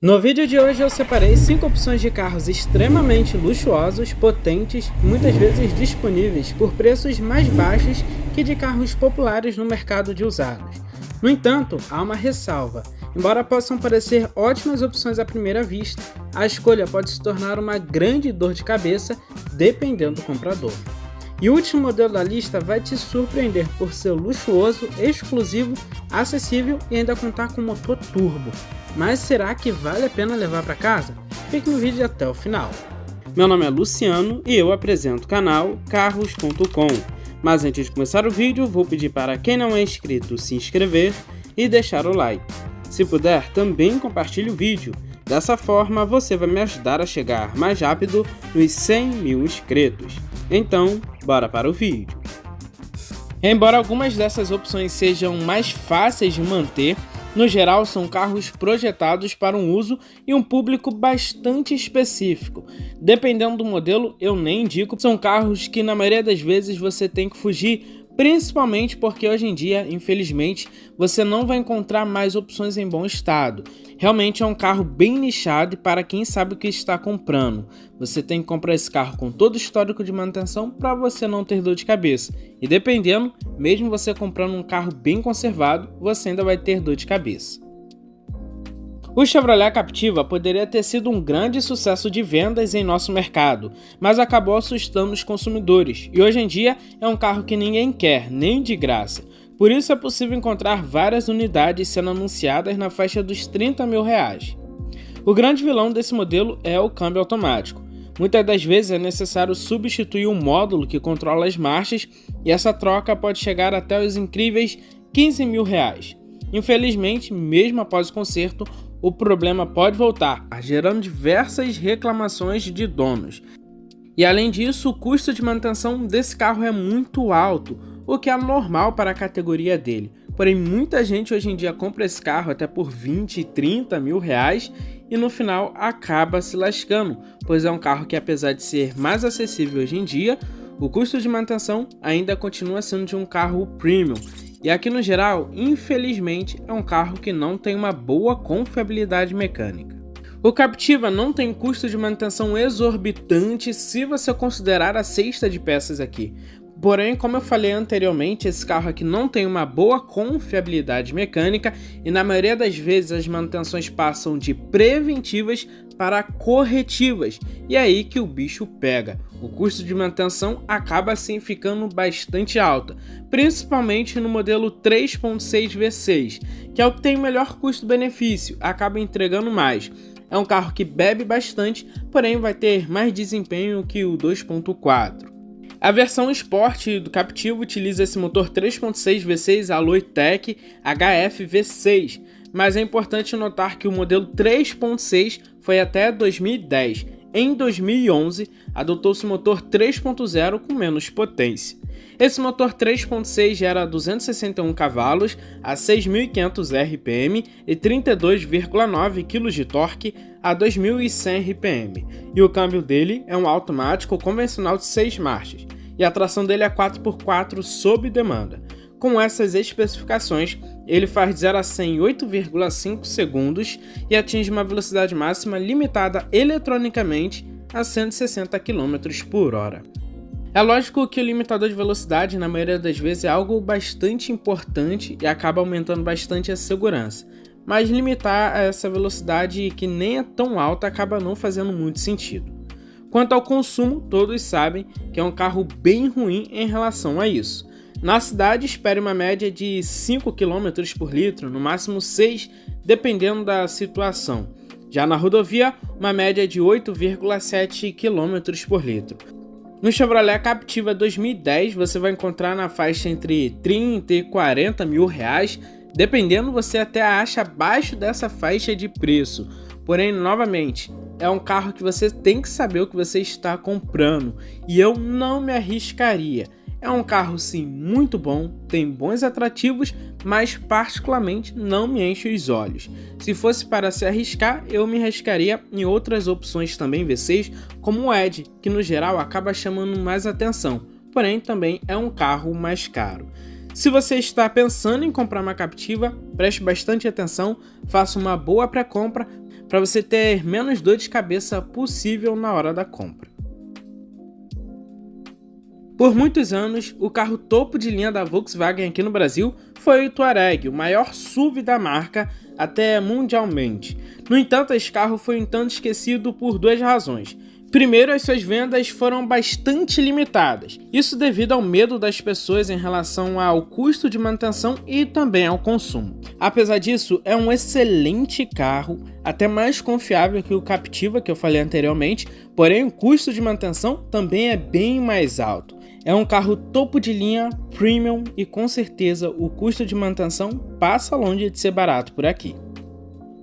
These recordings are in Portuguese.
No vídeo de hoje eu separei 5 opções de carros extremamente luxuosos, potentes e muitas vezes disponíveis por preços mais baixos que de carros populares no mercado de usados. No entanto, há uma ressalva. Embora possam parecer ótimas opções à primeira vista, a escolha pode se tornar uma grande dor de cabeça dependendo do comprador. E o último modelo da lista vai te surpreender por ser luxuoso, exclusivo, acessível e ainda contar com motor turbo. Mas será que vale a pena levar para casa? Fique no vídeo até o final. Meu nome é Luciano e eu apresento o canal Carros.com. Mas antes de começar o vídeo, vou pedir para quem não é inscrito se inscrever e deixar o like. Se puder, também compartilhe o vídeo. Dessa forma, você vai me ajudar a chegar mais rápido nos 100 mil inscritos. Então, bora para o vídeo. Embora algumas dessas opções sejam mais fáceis de manter, no geral são carros projetados para um uso e um público bastante específico. Dependendo do modelo, eu nem indico, são carros que na maioria das vezes você tem que fugir, principalmente porque hoje em dia, infelizmente, você não vai encontrar mais opções em bom estado. Realmente é um carro bem nichado e para quem sabe o que está comprando. Você tem que comprar esse carro com todo o histórico de manutenção para você não ter dor de cabeça. E dependendo, mesmo você comprando um carro bem conservado, você ainda vai ter dor de cabeça. O Chevrolet Captiva poderia ter sido um grande sucesso de vendas em nosso mercado, mas acabou assustando os consumidores e hoje em dia é um carro que ninguém quer, nem de graça. Por isso é possível encontrar várias unidades sendo anunciadas na faixa dos 30 mil reais. O grande vilão desse modelo é o câmbio automático. Muitas das vezes é necessário substituir o módulo que controla as marchas e essa troca pode chegar até os incríveis 15 mil reais. Infelizmente, mesmo após o conserto, o problema pode voltar, gerando diversas reclamações de donos. E além disso, o custo de manutenção desse carro é muito alto, o que é normal para a categoria dele. Porém, muita gente hoje em dia compra esse carro até por 20, 30 mil reais e no final acaba se lascando, pois é um carro que apesar de ser mais acessível hoje em dia, o custo de manutenção ainda continua sendo de um carro premium. E aqui no geral, infelizmente, é um carro que não tem uma boa confiabilidade mecânica. O Captiva não tem custo de manutenção exorbitante se você considerar a cesta de peças aqui. Porém, como eu falei anteriormente, esse carro aqui não tem uma boa confiabilidade mecânica e na maioria das vezes as manutenções passam de preventivas para corretivas e é aí que o bicho pega. O custo de manutenção acaba assim ficando bastante alto, principalmente no modelo 3.6 V6, que é o que tem o melhor custo-benefício, acaba entregando mais. É um carro que bebe bastante, porém vai ter mais desempenho que o 2.4. A versão Sport do Captiva utiliza esse motor 3.6 V6 Alloy Tech HF V6, mas é importante notar que o modelo 3.6 foi até 2010. Em 2011, adotou-se o motor 3.0 com menos potência. Esse motor 3.6 gera 261 cavalos a 6.500 RPM e 32,9 kg de torque a 2.100 RPM, e o câmbio dele é um automático convencional de 6 marchas, e a tração dele é 4x4 sob demanda. Com essas especificações, ele faz de 0 a 100 em 8,5 segundos e atinge uma velocidade máxima limitada eletronicamente a 160 km por hora. É lógico que o limitador de velocidade na maioria das vezes é algo bastante importante e acaba aumentando bastante a segurança, mas limitar essa velocidade que nem é tão alta acaba não fazendo muito sentido. Quanto ao consumo, todos sabem que é um carro bem ruim em relação a isso. Na cidade, espere uma média de 5 km por litro, no máximo 6, dependendo da situação. Já na rodovia, uma média de 8,7 km por litro. No Chevrolet Captiva 2010, você vai encontrar na faixa entre 30 e 40 mil reais, dependendo você até acha abaixo dessa faixa de preço. Porém, novamente, é um carro que você tem que saber o que você está comprando e eu não me arriscaria. É um carro sim muito bom, tem bons atrativos, mas particularmente não me enche os olhos. Se fosse para se arriscar, eu me arriscaria em outras opções também V6, como o Edge, que no geral acaba chamando mais atenção, porém também é um carro mais caro. Se você está pensando em comprar uma Captiva, preste bastante atenção, faça uma boa pré-compra, para você ter menos dor de cabeça possível na hora da compra. Por muitos anos, o carro topo de linha da Volkswagen aqui no Brasil foi o Touareg, o maior SUV da marca até mundialmente. No entanto, esse carro foi um tanto esquecido por duas razões. Primeiro, as suas vendas foram bastante limitadas, isso devido ao medo das pessoas em relação ao custo de manutenção e também ao consumo. Apesar disso, é um excelente carro, até mais confiável que o Captiva que eu falei anteriormente, porém o custo de manutenção também é bem mais alto. É um carro topo de linha, premium e com certeza o custo de manutenção passa longe de ser barato por aqui.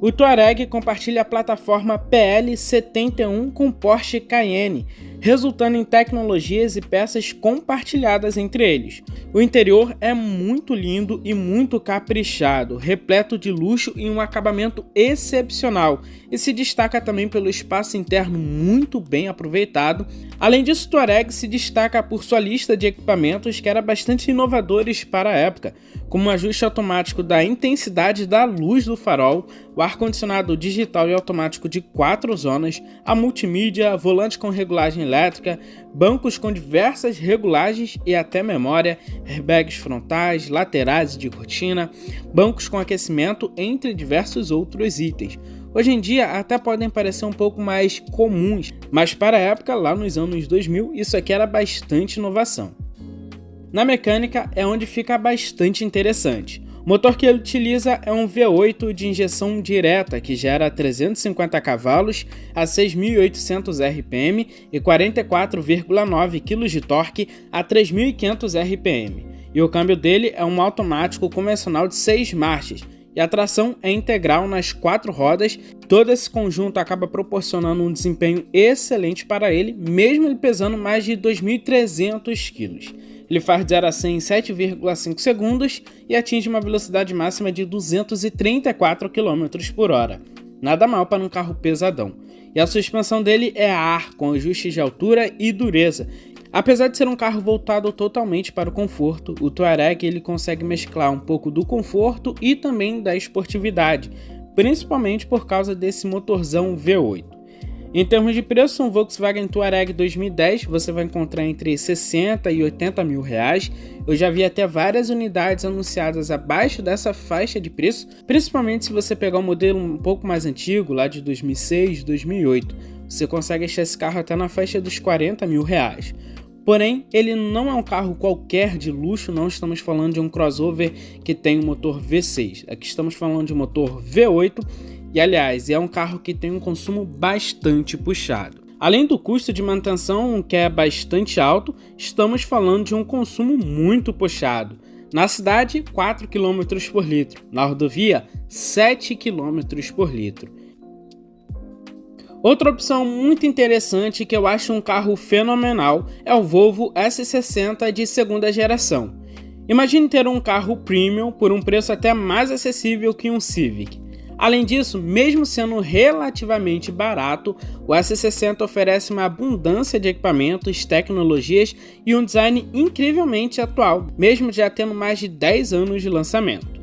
O Touareg compartilha a plataforma PL71 com Porsche Cayenne, resultando em tecnologias e peças compartilhadas entre eles. O interior é muito lindo e muito caprichado, repleto de luxo e um acabamento excepcional, e se destaca também pelo espaço interno muito bem aproveitado. Além disso, o Touareg se destaca por sua lista de equipamentos que era bastante inovadores para a época, como o ajuste automático da intensidade da luz do farol, o ar-condicionado digital e automático de 4 zonas, a multimídia, volante com regulagem elétrica, bancos com diversas regulagens e até memória, airbags frontais, laterais e de cortina, bancos com aquecimento, entre diversos outros itens. Hoje em dia até podem parecer um pouco mais comuns, mas para a época, lá nos anos 2000, isso aqui era bastante inovação. Na mecânica é onde fica bastante interessante. O motor que ele utiliza é um V8 de injeção direta que gera 350 cavalos a 6.800 RPM e 44,9 kg de torque a 3.500 RPM. E o câmbio dele é um automático convencional de 6 marchas e a tração é integral nas 4 rodas. Todo esse conjunto acaba proporcionando um desempenho excelente para ele, mesmo ele pesando mais de 2.300 kg. Ele faz de 0 a 100 em 7,5 segundos e atinge uma velocidade máxima de 234 km por hora. Nada mal para um carro pesadão. E a suspensão dele é a ar, com ajustes de altura e dureza. Apesar de ser um carro voltado totalmente para o conforto, o Touareg ele consegue mesclar um pouco do conforto e também da esportividade, principalmente por causa desse motorzão V8. Em termos de preço, um Volkswagen Touareg 2010 você vai encontrar entre 60 e 80 mil reais. Eu já vi até várias unidades anunciadas abaixo dessa faixa de preço, principalmente se você pegar um modelo um pouco mais antigo, lá de 2006, 2008. Você consegue achar esse carro até na faixa dos 40 mil reais. Porém, ele não é um carro qualquer de luxo, não estamos falando de um crossover que tem um motor V6. Aqui estamos falando de um motor V8 e, aliás, é um carro que tem um consumo bastante puxado. Além do custo de manutenção, que é bastante alto, estamos falando de um consumo muito puxado. Na cidade, 4 km por litro. Na rodovia, 7 km por litro. Outra opção muito interessante que eu acho um carro fenomenal é o Volvo S60 de segunda geração. Imagine ter um carro premium por um preço até mais acessível que um Civic. Além disso, mesmo sendo relativamente barato, o S60 oferece uma abundância de equipamentos, tecnologias e um design incrivelmente atual, mesmo já tendo mais de 10 anos de lançamento.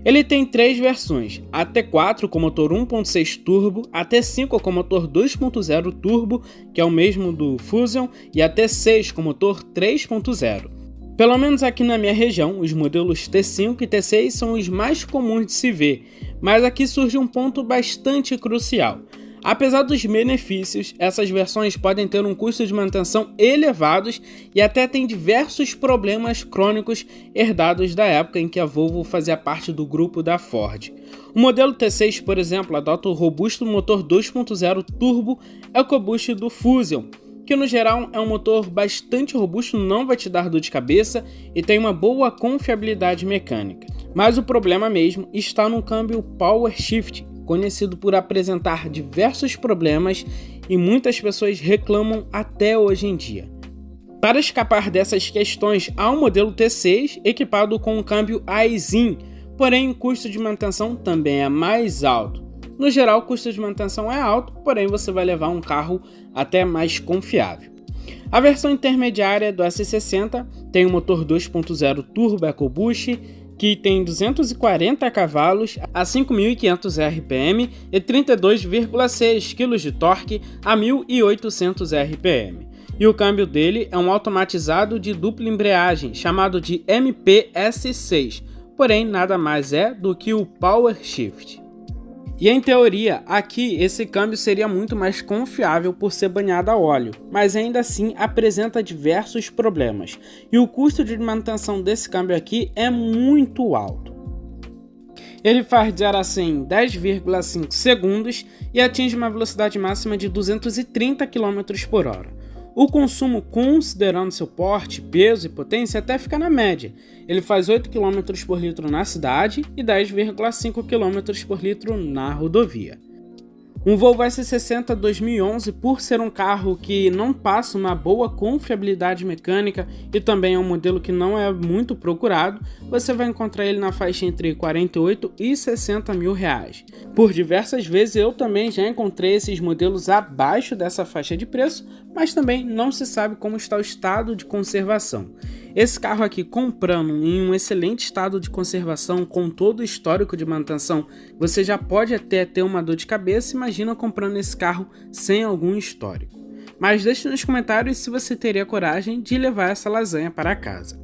Ele tem 3 versões, a T4 com motor 1.6 turbo, a T5 com motor 2.0 turbo, que é o mesmo do Fusion, e a T6 com motor 3.0. Pelo menos aqui na minha região, os modelos T5 e T6 são os mais comuns de se ver, mas aqui surge um ponto bastante crucial. Apesar dos benefícios, essas versões podem ter um custo de manutenção elevados e até tem diversos problemas crônicos herdados da época em que a Volvo fazia parte do grupo da Ford. O modelo T6, por exemplo, adota o robusto motor 2.0 turbo EcoBoost do Fusion, que no geral é um motor bastante robusto, não vai te dar dor de cabeça e tem uma boa confiabilidade mecânica. Mas o problema mesmo está no câmbio Power Shift, conhecido por apresentar diversos problemas e muitas pessoas reclamam até hoje em dia. Para escapar dessas questões, há um modelo T6 equipado com um câmbio iZin, porém o custo de manutenção também é mais alto. No geral, o custo de manutenção é alto, porém você vai levar um carro até mais confiável. A versão intermediária do S60 tem um motor 2.0 turbo EcoBoost, que tem 240 cavalos a 5.500 RPM e 32,6 kg de torque a 1.800 RPM. E o câmbio dele é um automatizado de dupla embreagem, chamado de MPS6, porém nada mais é do que o Power Shift. E em teoria, aqui esse câmbio seria muito mais confiável por ser banhado a óleo, mas ainda assim apresenta diversos problemas, e o custo de manutenção desse câmbio aqui é muito alto. Ele faz de 0 a 100 em 10,5 segundos e atinge uma velocidade máxima de 230 km por hora. O consumo, considerando seu porte, peso e potência, até fica na média. Ele faz 8 km por litro na cidade e 10,5 km por litro na rodovia. Um Volvo S60 2011, por ser um carro que não passa uma boa confiabilidade mecânica e também é um modelo que não é muito procurado, você vai encontrar ele na faixa entre 48 e 60 mil reais. Por diversas vezes eu também já encontrei esses modelos abaixo dessa faixa de preço, mas também não se sabe como está o estado de conservação. Esse carro aqui, comprando em um excelente estado de conservação, com todo o histórico de manutenção, você já pode até ter uma dor de cabeça. Imagina comprando esse carro sem algum histórico. Mas deixe nos comentários se você teria coragem de levar essa lasanha para casa.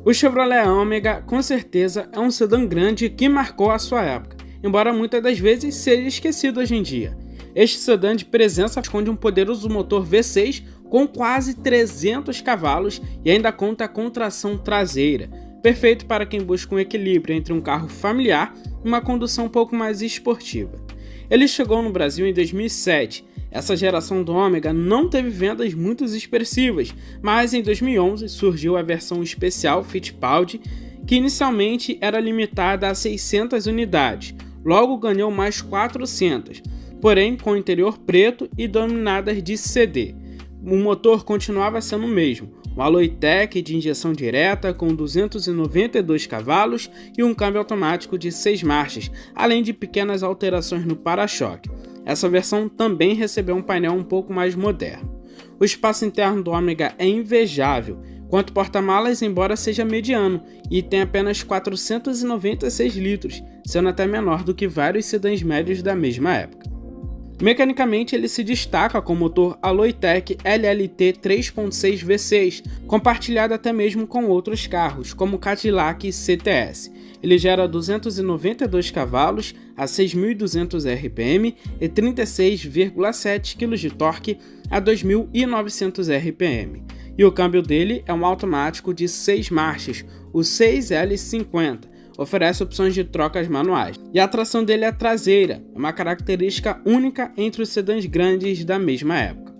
O Chevrolet Ômega com certeza é um sedã grande que marcou a sua época, embora muitas das vezes seja esquecido hoje em dia. Este sedã de presença esconde um poderoso motor V6 com quase 300 cavalos e ainda conta com tração traseira, perfeito para quem busca um equilíbrio entre um carro familiar e uma condução um pouco mais esportiva. Ele chegou no Brasil em 2007. Essa geração do Ômega não teve vendas muito expressivas, mas em 2011 surgiu a versão especial Fittipaldi, que inicialmente era limitada a 600 unidades, logo ganhou mais 400, porém com interior preto e dominadas de CD. O motor continuava sendo o mesmo, um Aloitec de injeção direta com 292 cavalos e um câmbio automático de 6 marchas, além de pequenas alterações no para-choque. Essa versão também recebeu um painel um pouco mais moderno. O espaço interno do Ômega é invejável, quanto porta-malas, embora seja mediano, e tem apenas 496 litros, sendo até menor do que vários sedãs médios da mesma época. Mecanicamente, ele se destaca com o motor Aloitec LLT 3.6 V6, compartilhado até mesmo com outros carros, como o Cadillac CTS. Ele gera 292 cavalos a 6.200 RPM e 36,7 kg de torque a 2.900 RPM. E o câmbio dele é um automático de 6 marchas, o 6L50. Oferece opções de trocas manuais. E a tração dele é traseira, uma característica única entre os sedãs grandes da mesma época.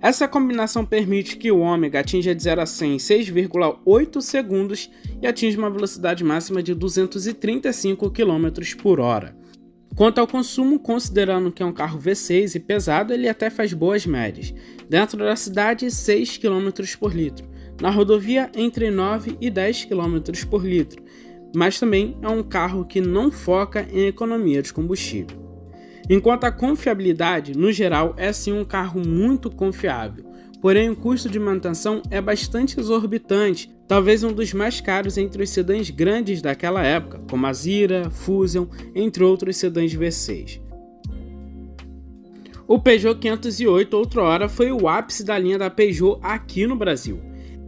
Essa combinação permite que o Ômega atinja de 0 a 100 em 6,8 segundos e atinja uma velocidade máxima de 235 km por hora. Quanto ao consumo, considerando que é um carro V6 e pesado, ele até faz boas médias. Dentro da cidade, 6 km por litro. Na rodovia, entre 9 e 10 km por litro. Mas também é um carro que não foca em economia de combustível. Enquanto a confiabilidade, no geral, é sim um carro muito confiável, porém o custo de manutenção é bastante exorbitante, talvez um dos mais caros entre os sedãs grandes daquela época, como a Zira, Fusion, entre outros sedãs V6. O Peugeot 508 outrora foi o ápice da linha da Peugeot aqui no Brasil.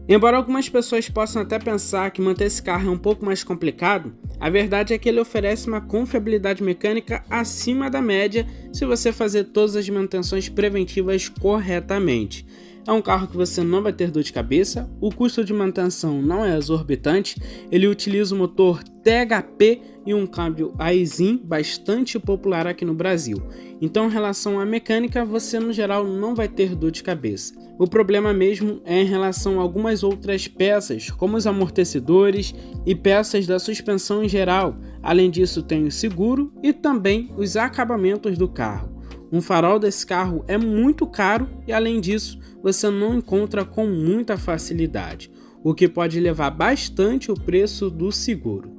Embora algumas pessoas possam até pensar que manter esse carro é um pouco mais complicado, a verdade é que ele oferece uma confiabilidade mecânica acima da média se você fazer todas as manutenções preventivas corretamente. É um carro que você não vai ter dor de cabeça, o custo de manutenção não é exorbitante, ele utiliza o motor THP e um câmbio Aisin bastante popular aqui no Brasil. Então, em relação à mecânica, você no geral não vai ter dor de cabeça. O problema mesmo é em relação a algumas outras peças, como os amortecedores e peças da suspensão em geral. Além disso, tem o seguro e também os acabamentos do carro. Um farol desse carro é muito caro e, além disso, você não encontra com muita facilidade, o que pode levar bastante o preço do seguro.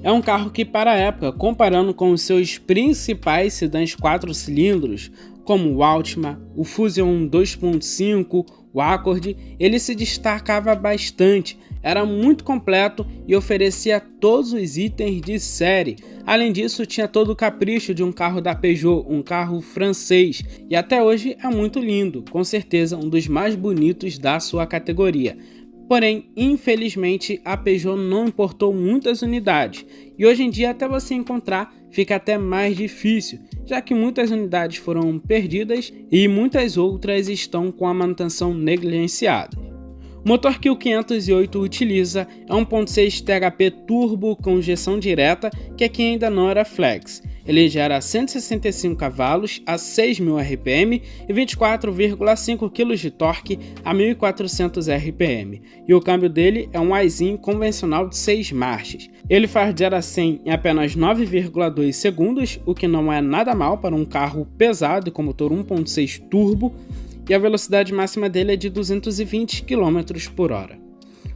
É um carro que, para a época, comparando com os seus principais sedãs 4 cilindros, como o Altima, o Fusion 2.5, o Accord, ele se destacava bastante. era muito completo e oferecia todos os itens de série. Além disso, tinha todo o capricho de um carro da Peugeot, um carro francês, e até hoje é muito lindo, com certeza um dos mais bonitos da sua categoria. Porém, infelizmente, a Peugeot não importou muitas unidades, e hoje em dia até você encontrar fica até mais difícil, já que muitas unidades foram perdidas e muitas outras estão com a manutenção negligenciada. O motor que o 508 utiliza é um 1.6 THP turbo com injeção direta, que aqui ainda não era flex. Ele gera 165 cavalos a 6.000 RPM e 24,5 kg de torque a 1.400 RPM. E o câmbio dele é um i-Zinho convencional de 6 marchas. Ele faz de 0 a 100 em apenas 9,2 segundos, o que não é nada mal para um carro pesado com motor 1.6 turbo, e a velocidade máxima dele é de 220 km por hora.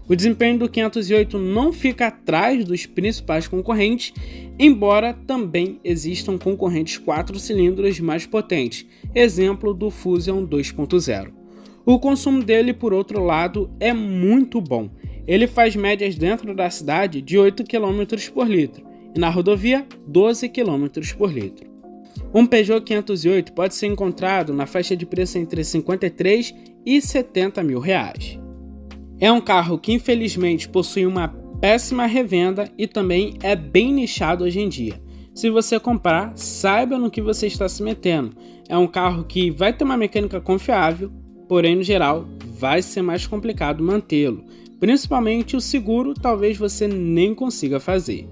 O desempenho do 508 não fica atrás dos principais concorrentes, embora também existam concorrentes 4 cilindros mais potentes, exemplo do Fusion 2.0. O consumo dele, por outro lado, é muito bom. Ele faz médias dentro da cidade de 8 km por litro e na rodovia 12 km por litro. Um Peugeot 508 pode ser encontrado na faixa de preço entre 53 e 70 mil reais. É um carro que infelizmente possui uma péssima revenda e também é bem nichado hoje em dia. Se você comprar, saiba no que você está se metendo. É um carro que vai ter uma mecânica confiável, porém no geral vai ser mais complicado mantê-lo. Principalmente o seguro talvez você nem consiga fazer.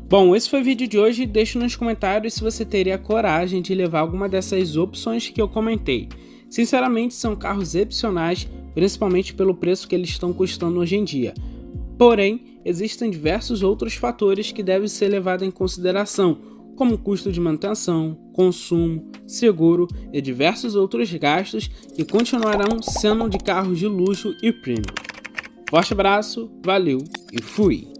Bom, esse foi o vídeo de hoje. Deixe nos comentários se você teria coragem de levar alguma dessas opções que eu comentei. Sinceramente, são carros excepcionais, principalmente pelo preço que eles estão custando hoje em dia. Porém, existem diversos outros fatores que devem ser levados em consideração, como custo de manutenção, consumo, seguro e diversos outros gastos que continuarão sendo de carros de luxo e premium. Forte abraço, valeu e fui!